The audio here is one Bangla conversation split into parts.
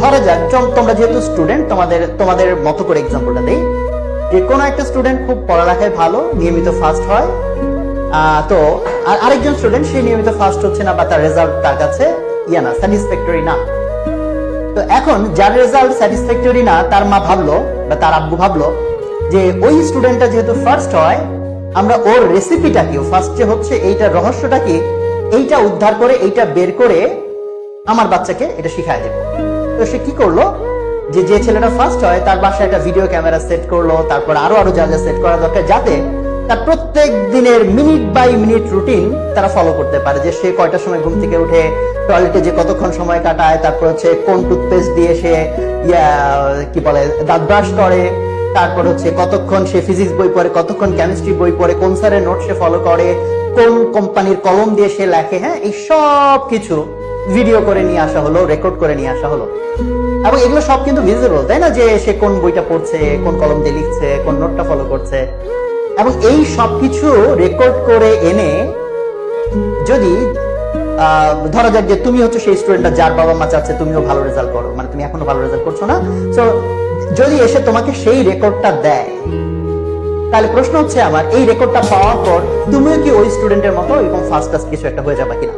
ধরা যাক তোমরা যেহেতু স্টুডেন্ট, তোমাদের মতো করে এক্সাম্পলটা দেই যে কোনো একটা স্টুডেন্ট খুব পড়ালেখায় ভালো, নিয়মিত ফার্স্ট হয়, তো আরেকজন স্টুডেন্ট সে নিয়মিত ফার্স্ট হচ্ছে না বা তার রেজাল্ট তার কাছে না, স্যাটিসফ্যাক্টরি না। তো এখন যার রেজাল্ট স্যাটিসফ্যাক্টরি না তার মা ভাবলো বা তার আব্বু ভাবলো যে ওই স্টুডেন্টটা যেহেতু ফার্স্ট হয়, আমরা ওর রেসিপিটা কি, ফার্স্ট যে হচ্ছে এইটা রহস্যটা কি, এইটা উদ্ধার করে এইটা বের করে আমার বাচ্চাকে এটা শিখায় দেব। তো সে কি করলো, যে ছেলেটা ফার্স্ট হয় তার বাসায় একটা ভিডিও ক্যামেরা সেট করলো, তারপর আরো যা যা সেট করা দরকার যাতে তার প্রত্যেক দিনের মিনিট বাই মিনিট রুটিন তারা ফলো করতে পারে, যে সে কয়টার সময় ঘুম থেকে উঠে টয়লেটে যে কতক্ষণ সময় কাটায়, তারপর হচ্ছে কোন টুথপেস্ট দিয়ে সে কি বলে দাঁত ব্রাশ করে, তারপর হচ্ছে কতক্ষণ সে ফিজিক্স বই পড়ে, কতক্ষণ কেমিস্ট্রি বই পড়ে, কোন স্যারের নোট সে ফলো করে, কোন কোম্পানির কলম দিয়ে সে লেখে, হ্যাঁ, এই সব কিছু ভিডিও করে নিয়ে আসা হলো, রেকর্ড করে নিয়ে আসা হলো। এবং এগুলো সব কিন্তু ভিজিবল, তাই না, যে সে কোন বইটা পড়ছে, কোন কলম দিয়ে লিখছে, কোন নোটটা ফলো করছে। এবং এই সবকিছু রেকর্ড করে এনে যদি ধরা যাক যে তুমি হচ্ছে সেই স্টুডেন্টটা যার বাবা মা চাচ্ছে তুমিও ভালো রেজাল্ট করো, মানে তুমি এখনো ভালো রেজাল্ট করছো না, সো যদি এসে তোমাকে সেই রেকর্ডটা দেয়, তাহলে প্রশ্ন হচ্ছে আমার, এই রেকর্ডটা পাওয়ার পর তুমিও কি ওই স্টুডেন্টের মতো এরকম ফার্স্ট ক্লাস কিছু একটা হয়ে যাবে কিনা?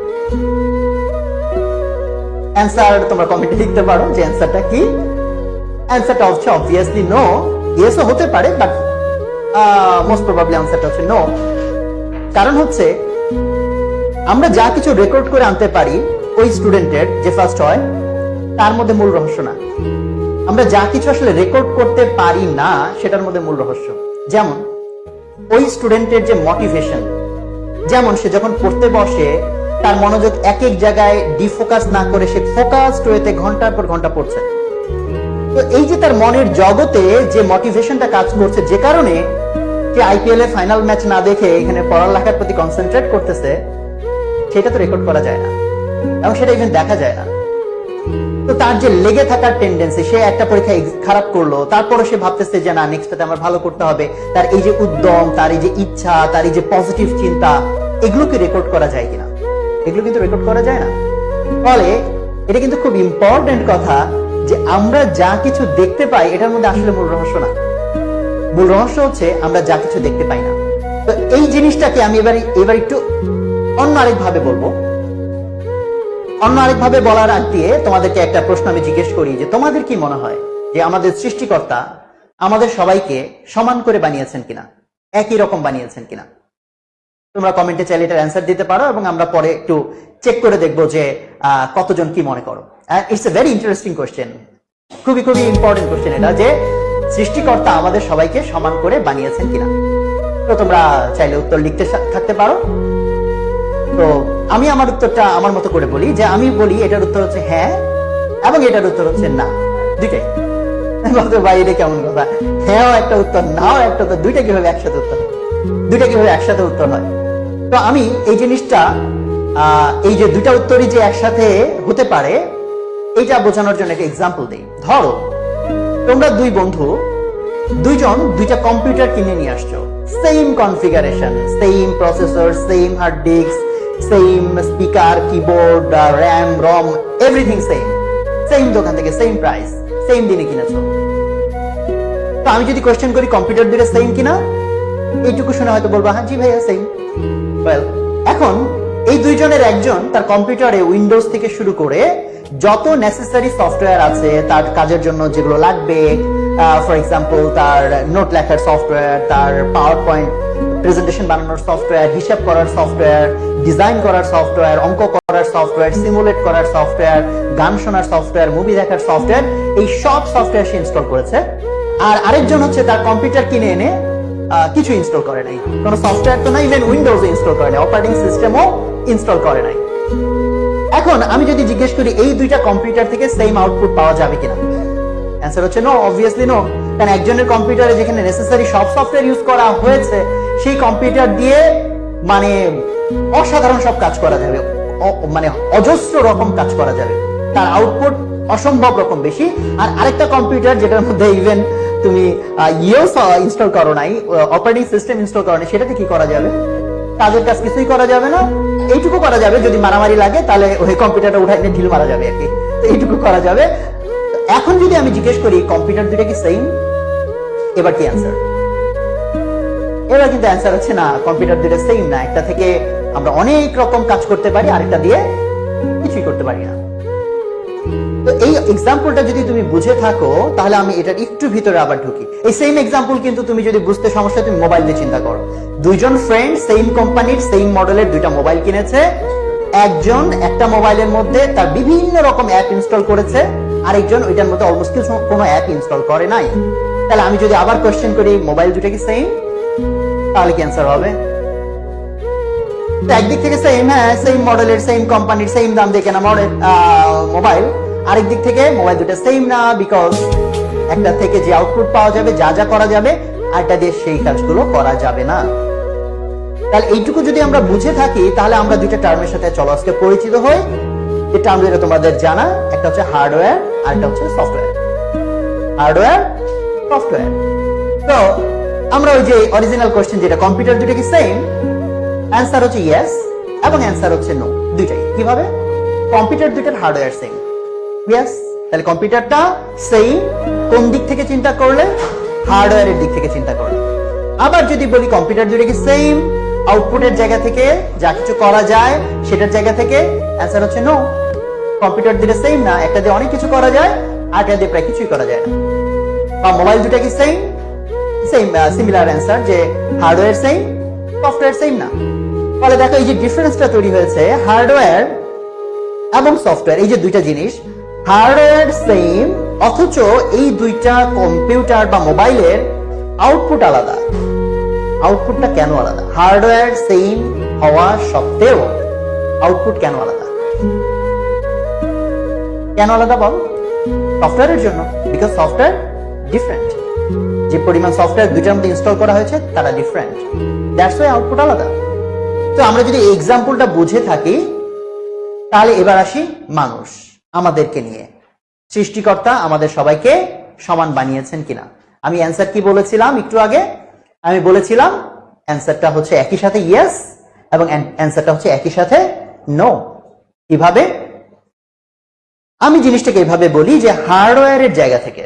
অ্যান্সার তোমরা কমেন্টে লিখতে পারো যে অ্যান্সারটা কি। অ্যান্সারটা হচ্ছে অবভিয়াসলি নো। ইয়েসও হতে পারে, বাট মোস্ট প্রবাবলি অ্যান্সারটা হচ্ছে নো। কারণ হচ্ছে আমরা যা কিছু রেকর্ড করে আনতে পারি ওই স্টুডেন্টের যে ফার্স্ট হয় তার মধ্যে মূল রহস্য না। আমরা যা কিছু আসলে রেকর্ড করতে পারি না সেটার মধ্যে মূল রহস্য। যেমন ওই স্টুডেন্টের যে মোটিভেশন, যেমন সে যখন পড়তে বসে তার মনোযোগ এক এক জায়গায় ডিফোকাস না করে সে ফোকাসড ওয়েতে ঘন্টার পর ঘন্টা পড়ছে। তো এই যে তার মনের জগতে যে মোটিভেশনটা কাজ করছে, যে কারণে যে আইপিএল এর ফাইনাল ম্যাচ না দেখে এখানে পড়ালেখার প্রতি কনসেন্ট্রেট করতেছে, সেটা তো রেকর্ড করা যায় না এবং সেটা ইভেন দেখা যায় না। তো তার যে লেগে থাকার টেন্ডেন্সি, সে একটা পরীক্ষা খারাপ করলো, তারপরে সে ভাবতেছে যে না, নেক্সটটাতে আমার ভালো করতে হবে, তার এই যে উদ্যম, তার এই যে ইচ্ছা, তার এই যে পজিটিভ চিন্তা, এগুলোকে রেকর্ড করা যায় কিনা? এগুলো কিন্তু রেকর্ড করা যায় না। ফলে এটা কিন্তু খুব ইম্পর্টেন্ট কথা যে আমরা যা কিছু দেখতে পাই এটার মধ্যে আসলে মূল রহস্য না। মূল রহস্য হচ্ছে আমরা যা কিছু দেখতে পাই না। তো এই জিনিসটাকে আমি এবার একটু অন্য আরেকভাবে বলবো। অন্য আরেকভাবে বলার আগ দিয়ে তোমাদেরকে একটা প্রশ্ন আমি জিজ্ঞেস করি যে তোমাদের কি মনে হয় যে আমাদের সৃষ্টিকর্তা আমাদের সবাইকে সমান করে বানিয়েছেন কিনা, একই রকম বানিয়েছেন কিনা? তোমরা কমেন্টে চাইলে এটার অ্যান্সার দিতে পারো এবং আমরা পরে একটু চেক করে দেখবো যে কতজন কি মনে করো। It's a very interesting question, খুবই খুবই ইম্পর্টেন্ট কোশ্চেন এটা, যে সৃষ্টিকর্তা আমাদের সবাইকে সমান করে বানিয়েছেন কিনা। তো তোমরা চাইলে উত্তর লিখতে থাকতে পারো। তো আমি আমার উত্তরটা আমার মতো করে বলি, যে আমি বলি এটার উত্তর হচ্ছে হ্যাঁ এবং এটার উত্তর হচ্ছে না, দুইটাই। ভাই এটা কেমন কথা, হ্যাঁ একটা উত্তর, নাও একটা উত্তর, দুইটা কিভাবে একসাথে উত্তর হয়? দুইটা কিভাবে একসাথে উত্তর হয়? তো আমি এই জিনিসটা, এই যে দুইটা উত্তরই যে একসাথে হতে পারে এইটা বোঝানোর জন্য একটা এক্সাম্পল দিই। ধরো তোমরা দুই বন্ধু দুইজন দুইটা কম্পিউটার কিনে নিয়ে আসছো, same configuration, same processor, same hard disk, same speaker, keyboard, RAM, ROM, everything same, same দোকান থেকে, সেম প্রাইস, সেম দিনে কিনেছো। তো আমি যদি কোয়েশ্চেন করি কম্পিউটার দুটো সেম কিনা, এইটুকু শুনে হয়তো বলবো হ্যাঁ জি ভাইয়া সেম। ওয়েল, এখন এই দুইজনের একজন তার কম্পিউটারে উইন্ডোজ থেকে শুরু করে যত নেসেসারি সফটওয়্যার আছে তার কাজের জন্য যেগুলো লাগবে, ফর এক্সাম্পল তার নোট লেখার সফটওয়্যার, তার পাওয়ার পয়েন্ট প্রেজেন্টেশন বানানোর সফটওয়্যার, হিসাব করার সফটওয়্যার, ডিজাইন করার সফটওয়্যার, অঙ্ক করার সফটওয়্যার, সিমুলেট করার সফটওয়্যার, গান শোনার সফটওয়্যার, মুভি দেখার সফটওয়্যার, এই সব সফটওয়্যার সে ইনস্টল করেছে। আর আরেকজন হচ্ছে তার কম্পিউটার কিনে এনে কিছু ইনস্টল করে নাই, কোনো সফটওয়্যার তো নাই, ইভেন উইন্ডোজ ইনস্টল করে নাই, অপারেটিং সিস্টেমও ইনস্টল করে নাই। এখন আমি যদি জিজ্ঞেস করি এই দুইটা কম্পিউটার থেকে সেম আউটপুট পাওয়া যাবে কিনা, অ্যান্সার হচ্ছে নো, অবভিয়াসলি নো। কারণ একজনের কম্পিউটারে যেখানে নেসেসারি সব সফটওয়্যার ইউজ করা হয়েছে, সেই কম্পিউটার দিয়ে মানে অসাধারণ সব কাজ করা যাবে, মানে অজস্র রকম কাজ করা যাবে, তার আউটপুট অসম্ভব রকম বেশি। আর আরেকটা কম্পিউটার যেটার মধ্যে ইভেন তুমি ইনস্টল করো নাই, অপারেটিং সিস্টেম ইনস্টল করো নাই, সেটাতে কি করা যাবে? কাজের কাজ কিছুই করা যাবে না, এইটুকু করা যাবে যদি মারামারি লাগে, তাহলে ওই কম্পিউটারটা উঠাই নিয়ে ঢিল মারা যাবে আর কি, এইটুকু করা যাবে। এখন যদি আমি জিজ্ঞেস করি কম্পিউটার দুইটা কি সেম, এবার কি অ্যান্সার? এবার কিন্তু অ্যান্সার হচ্ছে না, কম্পিউটার দুইটা সেম না। একটা থেকে আমরা অনেক রকম কাজ করতে পারি, আরেকটা দিয়ে কিছুই করতে পারি না। তো এই এক্সাম্পলটা যদি তুমি বুঝে থাকো, তাহলে আমি এটার একটু ভিতরে আবার ঢুকি। এই সেম এক্সাম্পল কিন্তু তুমি যদি বুঝতে সমস্যা, তুমি মোবাইল দিয়ে চিন্তা করো। দুইজন ফ্রেন্ড সেম কোম্পানির সেম মডেলের দুইটা মোবাইল কিনেছে। একজন একটা মোবাইলের মধ্যে তার বিভিন্ন রকম অ্যাপ ইনস্টল করেছে, আরেকজন ওইটার মধ্যে অলমোস্ট কোনো অ্যাপ ইনস্টল করে নাই। তাহলে আমি যদি আবার কোশ্চেন করি মোবাইল দুটো কি সেম, তাহলে কি অ্যান্সার হবে? একদিক থেকে সেম, হ্যাঁ সেম মডেলের সেম কোম্পানির সেম দাম দিয়ে কেনা মোবাইল, আরেক দিক থেকে মোবাইল দুটো সেম না, বিকজ একটা থেকে যে আউটপুট পাওয়া যাবে, যা যা করা যাবে, আরেকটা দিয়ে সেই কাজগুলো করা যাবে না। তাহলে এইটুকু যদি আমরা বুঝে থাকি, তাহলে আমরা দুইটা টার্মের সাথে চলো আজকে পরিচিত হই। যে টার্ম যেটা তোমাদের জানা, একটা হচ্ছে হার্ডওয়্যার আর একটা হচ্ছে সফটওয়্যার। Hardware, software. তো আমরা ওই যে অরিজিনাল কোশ্চেন যেটা কম্পিউটার দুটো কি সেম, অ্যান্সার হচ্ছে ইয়েস এবং অ্যান্সার হচ্ছে নো, দুইটাই। কিভাবে? কম্পিউটার দুইটার হার্ডওয়্যার সেম, ইয়েস। তাহলে কম্পিউটারটা সেম কোন দিক থেকে চিন্তা করলে? হার্ডওয়্যারের দিক থেকে চিন্তা করলে। আবার যদি বলি কম্পিউটার দুটো কি সেম, আউটপুটের জায়গা থেকে যা কিছু করা যায় সেটার জায়গা থেকে, অ্যান্সার হচ্ছে নো। কম্পিউটার দুটো সেম না, একটা দিয়ে অনেক কিছু করা যায়, আরেকটা দিয়ে প্রায় কিছুই করা যায় না। বা মোবাইল দুটো কি সেম, সেম, সিমিলার অ্যান্সার, যে হার্ডওয়্যার সেম, সফটওয়্যার সেম না। ফলে দেখো এই যে ডিফারেন্সটা তৈরি হয়েছে হার্ডওয়্যার এবং সফটওয়্যার, এই যে দুইটা জিনিস, হার্ডওয়্যার সেম অথচ এই দুইটা কম্পিউটার বা মোবাইলের আউটপুট আলাদা। আউটপুটটা কেন আলাদা? হার্ডওয়্যার সেম হওয়া সত্ত্বেও আউটপুট কেন আলাদা? কেন আলাদা বল? সফটওয়্যারের জন্য, বিকজ সফটওয়্যার ডিফারেন্ট। যে পরিমাণ সফটওয়্যার দুইটার মধ্যে ইনস্টল করা হয়েছে তারা ডিফারেন্ট, দ্যাটস ওয়াই আউটপুট আলাদা। তো আমরা যদি এই এক্সাম্পলটা বুঝে থাকি, তাহলে এবার আসি মানুষ, আমাদেরকে নিয়ে। সৃষ্টিকর্তা আমাদের সবাইকে সমান বানিয়েছেন কিনা? আমি অ্যান্সার কি বলেছিলাম একটু আগে? আমি বলেছিলাম অ্যান্সারটা হচ্ছে একই সাথে ইয়েস এবং অ্যান্সারটা হচ্ছে একই সাথে নো। কিভাবে? আমি জিনিসটাকে এভাবে বলি যে হার্ডওয়্যারের জায়গা থেকে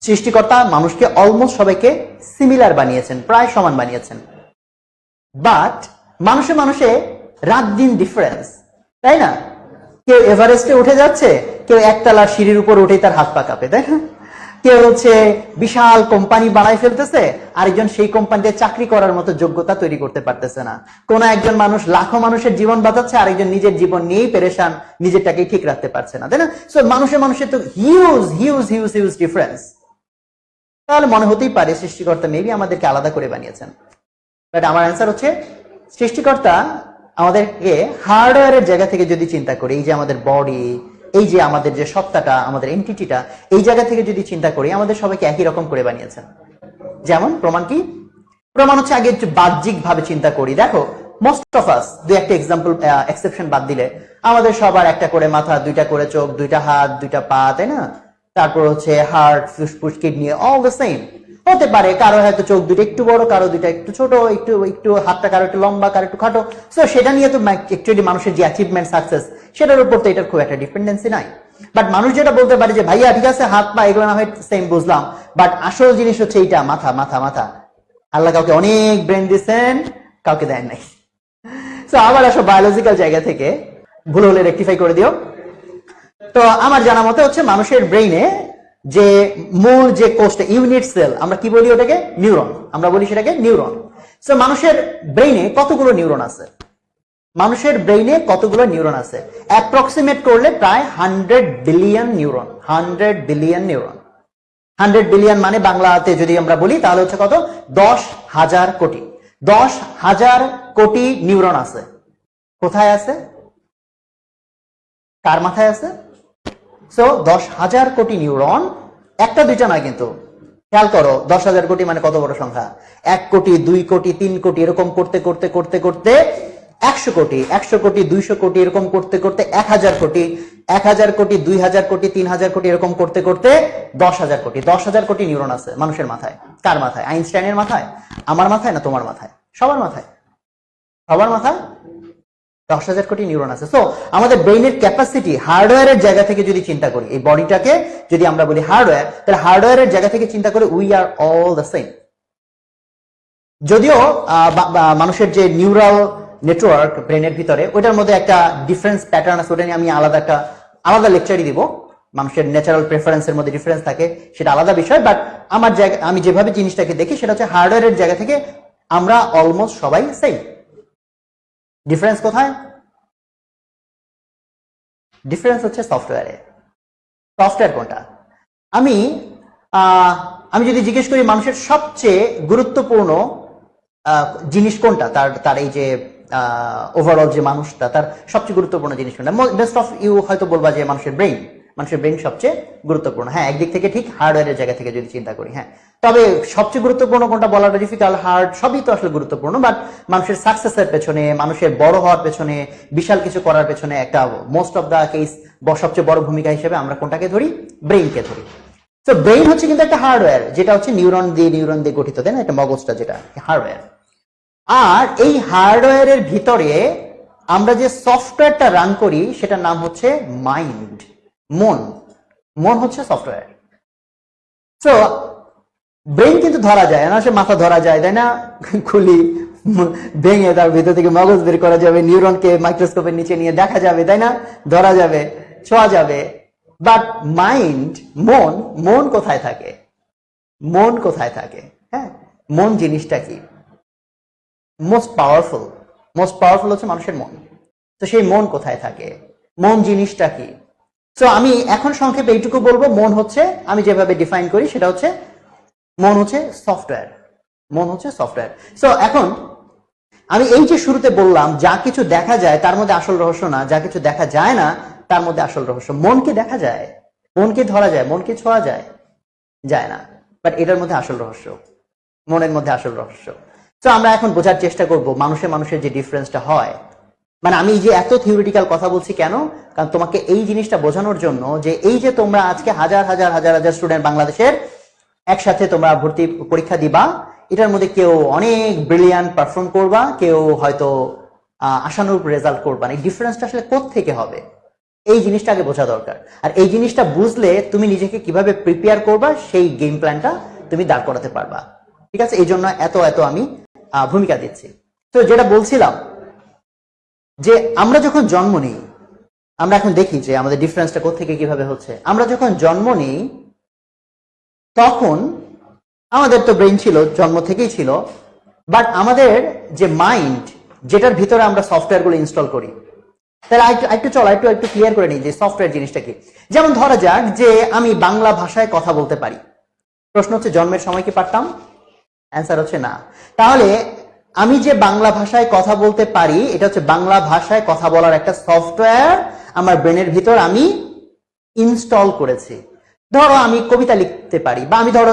সৃষ্টিকর্তা মানুষকে অলমোস্ট সবাইকে সিমিলার বানিয়েছেন, প্রায় সমান বানিয়েছেন। বাট মানুষে মানুষে রাত দিন ডিফারেন্স, তাই না? কেউ এভারেস্টে উঠে যাচ্ছে, কেউ একতলা সিঁড়ির উপর উঠেই তার হাত পা কাঁপে, তাই না? কেউ হচ্ছে বিশাল কোম্পানি বানাই ফেলতেছে, আরেকজন সেই কোম্পানিতে চাকরি করার মতো যোগ্যতা তৈরি করতে পারতেছে না। কোন একজন মানুষ লাখো মানুষের জীবন বাঁচাচ্ছে, আরেকজন নিজের জীবন নিয়েই পেরেশান, নিজেরটাকে ঠিক রাখতে পারছে না, তাই না? সো মানুষের মানুষের তো huge huge huge huge difference. তাহলে মনে হতেই পারে সৃষ্টিকর্তা মেবি আমাদেরকে আলাদা করে বানিয়েছেন। বাট আমার অ্যান্সার হচ্ছে সৃষ্টিকর্তা আমাদেরকে হার্ডওয়্যারের জায়গা থেকে যদি চিন্তা করি, এই যে আমাদের বডি, এই যে আমাদের যে সত্তাটা, আমাদের এন্টিটিটা, এই জায়গা থেকে যদি চিন্তা করি, আমাদের সবাইকে একই রকম করে বানিয়েছেন। যেমন প্রমাণ কি? প্রমাণ হচ্ছে আগে একটু বাহ্যিক ভাবে চিন্তা করি। দেখো মোস্ট অফ আস, দুই একটা এক্সাম্পল এক্সেপশন বাদ দিলে, আমাদের সবার একটা করে মাথা, দুইটা করে চোখ, দুইটা হাত, দুইটা পা, তাই না? তারপর হচ্ছে হার্ট, ফুসফুস, কিডনি, অল দ্য সেম। হতে পারে কারো হয়তো চোখ দুটো একটু বড়, কারো দুটো একটু ছোট, একটু একটু হাতটা কারো একটু লম্বা, কারো একটু খাটো। সো সেটা নিয়ে তো অ্যাকচুয়ালি মানুষের যে অ্যাচিভমেন্ট, সাকসেস, সেটার উপর তো এটার খুব একটা ডিপেন্ডেন্সি নাই। বাট মানুষ যেটা বলতে পারে যে ভাইয়া ঠিক আছে হাত পা এগুলো না হয় সেম বুঝলাম, বাট আসল জিনিস হচ্ছে এইটা, মাথা মাথা মাথা। আল্লাহ কাউকে অনেক ব্রেন দিচ্ছেন, কাউকে দেন নাই। সো আবার আসো বায়োলজিক্যাল জায়গা থেকে, ভুল হলে রেকটিফাই করে দিও। তো আমার জানা মতে হচ্ছে মানুষের ব্রেইনে যে মূল যে কোষটা, ইউনিট সেল, আমরা কি বলি ওটাকে? নিউরন। আমরা বলি সেটাকে নিউরন। সো মানুষের ব্রেইনে কতগুলো নিউরন আছে? মানুষের ব্রেইনে কতগুলো নিউরন আছে? অ্যাপ্রক্সিমেট করলে প্রায় 100 billion neuron. 100 billion neuron. 100 billion মানে বাংলাতে যদি আমরা বলি তাহলে হচ্ছে কত? 10,000 কোটি। 10,000 কোটি নিউরন আছে। কোথায় আছে? কার মাথায় আছে? সো 10,000 কোটি নিউরন, একটা দুইটা নয় কিন্তু। খেয়াল করো 10,000 কোটি মানে কত বড় সংখ্যা। 1 কোটি, 2 কোটি, 3 কোটি, এরকম করতে করতে করতে করতে 100 কোটি, 100 কোটি, 200 কোটি, এরকম করতে করতে 1000 কোটি, 1000 কোটি, 2000 কোটি, 3000 কোটি, এরকম করতে করতে 10,000 কোটি। 10,000 কোটি নিউরন আছে মানুষের মাথায়। কার মাথায়? আইনস্টাইনের মাথায়, আমার মাথায়, না তোমার মাথায়? সবার মাথায়। সবার মাথায় 10,000 কোটি নিউরন আছে। সো আমাদের ব্রেইনের ক্যাপাসিটি হার্ডওয়্যারের জায়গা থেকে যদি চিন্তা করি, এই বডিটাকে যদি আমরা বলি হার্ডওয়্যার, তাহলে হার্ডওয়্যারের জায়গা থেকে চিন্তা করে we are all the same. যদিও মানুষের যে নিউরাল নেটওয়ার্ক ব্রেনের ভিতরে, ওইটার মধ্যে একটা ডিফারেন্স প্যাটার্ন আছে, ওটা নিয়ে আমি আলাদা লেকচারই দিব। মানুষের ন্যাচারাল প্রেফারেন্সের মধ্যে ডিফারেন্স থাকে, সেটা আলাদা বিষয়। বাট আমি যেভাবে জিনিসটাকে দেখি সেটা হচ্ছে হার্ডওয়্যারের জায়গা থেকে আমরা অলমোস্ট সবাই সেম। ডিফারেন্স কোথায়? ডিফারেন্স হচ্ছে সফটওয়্যারে। সফটওয়্যার কোনটা? আমি যদি জিজ্ঞেস করি মানুষের সবচেয়ে গুরুত্বপূর্ণ জিনিস কোনটা, তার এই যে ওভারঅল যে মানুষটা, তার সবচেয়ে গুরুত্বপূর্ণ জিনিস কোনটা? বেস্ট অফ ইউ হয়তো বলবা যে মানুষের ব্রেইন সবচেয়ে গুরুত্বপূর্ণ। হ্যাঁ, একদিক থেকে ঠিক, হার্ডওয়্যারের জায়গা থেকে যদি চিন্তা করি। হ্যাঁ, তবে সবচেয়ে গুরুত্বপূর্ণ কোনটা বলাটা ডিফিকাল্ট। হার্ড সবই তো আসলে গুরুত্বপূর্ণ, বাট মানুষের সাকসেসের পেছনে, মানুষের বড় হওয়ার পেছনে, বিশাল কিছু করার পেছনে একটা মোস্ট অফ দা কেস সবচেয়ে বড় ভূমিকা হিসেবে আমরা কোনটাকে ধরি? ব্রেইনকে ধরি। তো ব্রেইন হচ্ছে কিন্তু একটা হার্ডওয়্যার, যেটা হচ্ছে নিউরন দিয়ে গঠিত, তাই না? একটা মগজটা যেটা হার্ডওয়্যার। আর এই হার্ডওয়্যারের ভিতরে আমরা যে সফটওয়্যারটা রান করি সেটার নাম হচ্ছে মাইন্ড, মন হচ্ছে সফটওয়্যার। তো ব্রেইন কিন্তু ধরা যায় না, সে মাথা ধরা যায়, তাই না? খুলি ভেঙে তার ভিতর থেকে মগজ বের করা যাবে, নিউরনকে মাইক্রোস্কোপের নিচে নিয়ে দেখা যাবে, তাই না? ধরা যাবে, ছোঁয়া যাবে। বাট মাইন্ড, মন কোথায় থাকে? মন কোথায় থাকে? হ্যাঁ, মন জিনিসটা কি? মোস্ট পাওয়ারফুল হচ্ছে মানুষের মন। তো সেই মন কোথায় থাকে? মন জিনিসটা কি? তো আমি এখন সংক্ষেপে এইটুকু বলবো, মন হচ্ছে, আমি যেভাবে ডিফাইন করি সেটা হচ্ছে, মন হচ্ছে সফটওয়্যার। সো এখন আমি এই যে শুরুতে বললাম, যা কিছু দেখা যায় তার মধ্যে আসল রহস্য না, যা কিছু দেখা যায় না তার মধ্যে আসল রহস্য। মনকে দেখা যায়, মনকে ধরা যায়, মনকে ছোঁয়া যায় না, বাট এটার মধ্যে আসল রহস্য, মনের মধ্যে আসল রহস্য। তো আমরা এখন বোঝার চেষ্টা করব মানুষের যে ডিফারেন্সটা হয়। মানে আমি যে এত থিওরিটিক্যাল কথা বলছি কেন? কারণ তোমাকে এই জিনিসটা বোঝানোর জন্য যে এই যে তোমরা আজকে হাজার স্টুডেন্ট বাংলাদেশের একসাথে তোমরা ভর্তি পরীক্ষা দিবা, এটার মধ্যে কেউ অনেক ব্রিলিয়ান্ট পারফর্ম করবা, কেউ হয়তো আশানুরূপ রেজাল্ট করবা। এই ডিফারেন্সটা আসলে কোত্থেকে হবে, এই জিনিসটা আগে বোঝা দরকার। আর এই জিনিসটা বুঝলে তুমি নিজেকে কিভাবে প্রিপেয়ার করবা সেই গেম প্ল্যানটা তুমি দাঁড় করাতে পারবা। ঠিক আছে? এই জন্য এত আমি ভূমিকা দিচ্ছি। তো যেটা বলছিলাম যে আমরা যখন জন্ম নিই, আমরা এখন দেখি যে আমাদের ডিফারেন্সটা কোত্থেকে কিভাবে হচ্ছে। আমরা যখন জন্ম নিই তখন আমাদের তো ব্রেইন ছিল, জন্ম থেকেই ছিল, বাট আমাদের যে মাইন্ড, যেটার ভিতরে আমরা সফটওয়্যারগুলো ইনস্টল করি, তাহলে একটু ক্লিয়ার করে নিই যে সফটওয়্যার জিনিসটা কি। যেমন ধরা যাক যে আমি বাংলা ভাষায় কথা বলতে পারি। প্রশ্ন হচ্ছে জন্মের সময় কি পারতাম? অ্যান্সার হচ্ছে না। তাহলে আমি যে বাংলা ভাষায় কথা বলতে পারি, এটা হচ্ছে বাংলা ভাষায় কথা বলার একটা সফটওয়্যার আমার ব্রেনের ভিতর আমি ইনস্টল করেছি। ধরো আমি কবিতা লিখতে পারি, বা আমি ধরো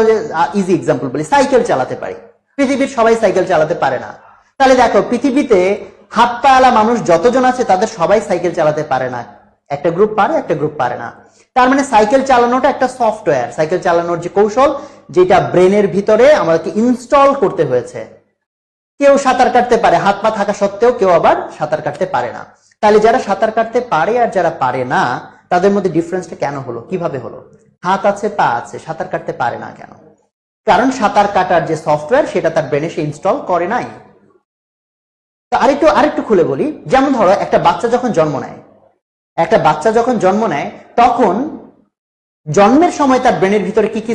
ইজি এক্সাম্পল বলি, সাইকেল চালাতে পারি। পৃথিবীর সবাই সাইকেল চালাতে পারে না। তাহলে দেখো, পৃথিবীতে হাত পাওয়ালা মানুষ যতজন আছে তাদের সবাই সাইকেল চালাতে পারে না। একটা গ্রুপ পারে, একটা গ্রুপ পারে না। তার মানে সাইকেল চালানোটা একটা সফটওয়্যার, সাইকেল চালানোর যে কৌশল, যেটা ব্রেনের ভিতরে আমাদেরকে ইনস্টল করতে হয়েছে। কেউ সাঁতার কাটতে পারে, হাত পা থাকা সত্ত্বেও, কেউ আবার সাঁতার কাটতে পারে না। তাহলে যারা সাঁতার কাটতে পারে আর যারা পারে না, তাদের মধ্যে ডিফারেন্সটা কেন হলো, কিভাবে হলো? হাত আছে, পা আছে, সাঁতার কাটতে পারে না কেন? কারণ সাঁতার কাটার যে সফটওয়্যার সেটা তার ব্রেনে সে ইনস্টল করে নাই। তো আরেকটু খুলে বলি, যেমন ধরো একটা বাচ্চা যখন জন্ম নেয়, তখন জন্মের সময় তার ব্রেনের ভিতরে কি কি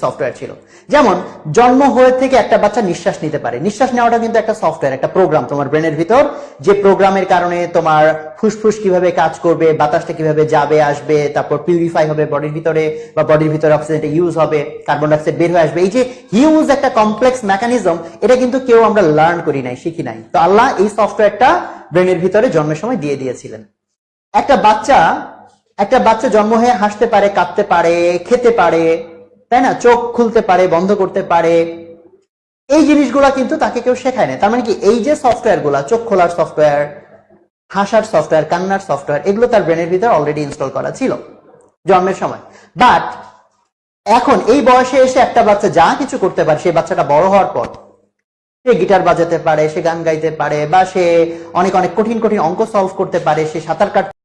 সফটওয়্যার ছিল? যেমন জন্ম হয়ে থেকে একটা বাচ্চা নিঃশ্বাস নিতে পারে। নিঃশ্বাস নেওয়াটা কিন্তু একটা সফটওয়্যার, একটা প্রোগ্রাম তোমার ব্রেনের ভিতর, যে প্রোগ্রামের কারণে তোমার ফুসফুস কিভাবে কাজ করবে, বাতাসটা কিভাবে যাবে আসবে, তারপর পিউরিফাই হবে বডির ভিতরে, বা বডির ভিতরে অক্সিজেনটা ইউজ হবে, কার্বন ডাইঅক্সাইড বের হয়ে আসবে। এই যে হিউজ একটা কমপ্লেক্স মেকানিজম, এটা কিন্তু কেউ আমরা লার্ন করি নাই, শিখি নাই। তো আল্লাহ এই সফটওয়্যারটা ব্রেনের ভিতরে জন্মের সময় দিয়ে দিয়েছিলেন। একটা বাচ্চা জন্ম হয়ে হাসতে পারে, কাঁদতে পারে, খেতে পারে, তাই না? চোখ খুলতে পারে, বন্ধ করতে পারে। এই জিনিসগুলা কিন্তু তাকে কেউ শেখায় না। তার মানে কি, এই যে সফটওয়্যার গুলা, চোখ খোলার সফটওয়্যার, হাসার সফটওয়্যার, কান্নার সফটওয়্যার, এগুলো তার ব্রেনের ভিতরে অলরেডি ইনস্টল করা ছিল জন্মের সময়। বাট এখন এই বয়সে এসে একটা বাচ্চা যা কিছু করতে পারে, সেই বাচ্চাটা বড় হওয়ার পর সে গিটার বাজাতে পারে, সে গান গাইতে পারে, বা সে অনেক অনেক কঠিন কঠিন অঙ্ক সলভ করতে পারে, সে সাঁতার কাটতে